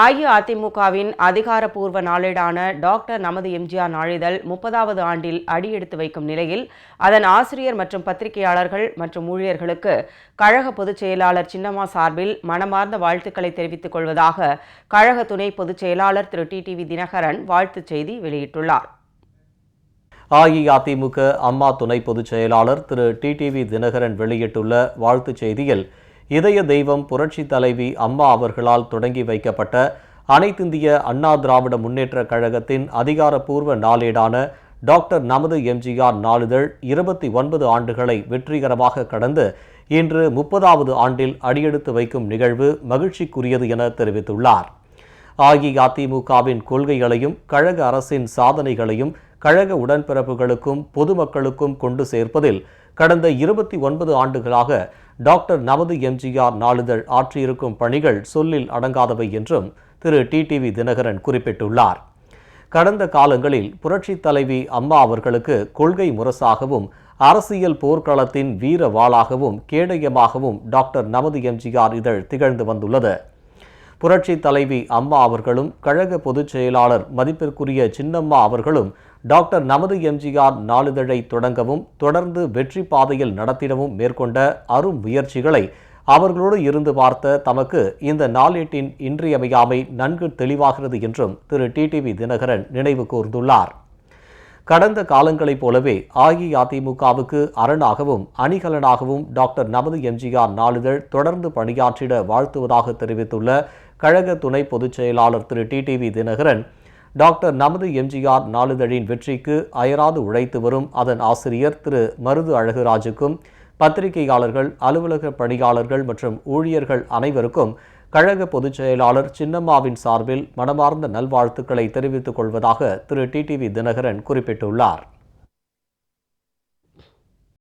அஇஅதிமுகவின் அதிகாரப்பூர்வ நாளேடான டாக்டர் நமது எம்ஜிஆர் நாளிதழ் 30வது ஆண்டில் அடியெடுத்து வைக்கும் நிலையில் அதன் ஆசிரியர் மற்றும் பத்திரிகையாளர்கள் மற்றும் ஊழியர்களுக்கு கழக பொதுச் செயலாளர் சின்னம்மா சார்பில் மனமார்ந்த வாழ்த்துக்களை தெரிவித்துக் கொள்வதாக கழக துணை பொதுச் செயலாளர் திரு டிடிவி தினகரன் வாழ்த்துச் செய்தி வெளியிட்டுள்ளார். அஇஅதிமுக அம்மா துணை பொதுச் செயலாளர் திரு டிடிவி தினகரன் வெளியிட்டுள்ள வாழ்த்துச் செய்தியில், இதய தெய்வம் புரட்சி தலைவி அம்மா அவர்களால் தொடங்கி வைக்கப்பட்ட அனைத்திந்திய அண்ணா திராவிட முன்னேற்ற கழகத்தின் அதிகாரப்பூர்வ நாளேடான டாக்டர் நமது எம்ஜிஆர் நாளிதழ் 29 ஆண்டுகளை வெற்றிகரமாக கடந்து இன்று 30வது ஆண்டில் அடியெடுத்து வைக்கும் நிகழ்வு மகிழ்ச்சிக்குரியது என தெரிவித்துள்ளார். அஇஅதிமுகவின் கொள்கைகளையும் கழக அரசின் சாதனைகளையும் கழக உடன்பிறப்புகளுக்கும் பொதுமக்களுக்கும் கொண்டு சேர்ப்பதில் கடந்த 29 ஆண்டுகளாக டாக்டர் நமது எம்ஜிஆர் நாளிதழ் ஆற்றியிருக்கும் பணிகள் சொல்லில் அடங்காதவை என்றும் திரு டிடிவி தினகரன் குறிப்பிட்டுள்ளார். கடந்த காலங்களில் புரட்சி தலைவி அம்மா அவர்களுக்கு கொள்கை முரசாகவும் அரசியல் போர்க்களத்தின் வீர வாளாகவும் கேடயமாகவும் டாக்டர் நமது எம்ஜிஆர் இதழ் திகழ்ந்து வந்துள்ளது. புரட்சி தலைவி அம்மா அவர்களும் கழக பொதுச் செயலாளர் மதிப்பிற்குரிய சின்னம்மா அவர்களும் டாக்டர் நமது எம்ஜிஆர் நாளிதழை தொடங்கவும் தொடர்ந்து வெற்றி பாதையில் நடத்திடவும் மேற்கொண்ட அரும் முயற்சிகளை அவர்களோடு இருந்து பார்த்த தமக்கு இந்த நாளேட்டின் இன்றியமையாமை நன்கு தெளிவாகிறது என்றும் திரு டிடிவி தினகரன் நினைவு கூர்ந்துள்ளார். கடந்த காலங்களைப் போலவே அஇஅதிமுகவுக்கு அரணாகவும் அணிகலனாகவும் டாக்டர் நமது எம்ஜிஆர் நாளிதழ் தொடர்ந்து பணியாற்றிட வாழ்த்துவதாக தெரிவித்துள்ள கழக துணை பொதுச் செயலாளர் திரு டிடிவி தினகரன், டாக்டர் நமது எம்ஜிஆர் நாளிதழின் வெற்றிக்கு அயராது உழைத்து வரும் அதன் ஆசிரியர் திரு மருது அழகுராஜுக்கும் பத்திரிகையாளர்கள், அலுவலக பணியாளர்கள் மற்றும் ஊழியர்கள் அனைவருக்கும் கழக பொதுச் செயலாளர் சின்னம்மாவின் சார்பில் மனமார்ந்த நல்வாழ்த்துக்களை தெரிவித்துக் கொள்வதாக திரு டிடிவி தினகரன் குறிப்பிட்டுள்ளார்.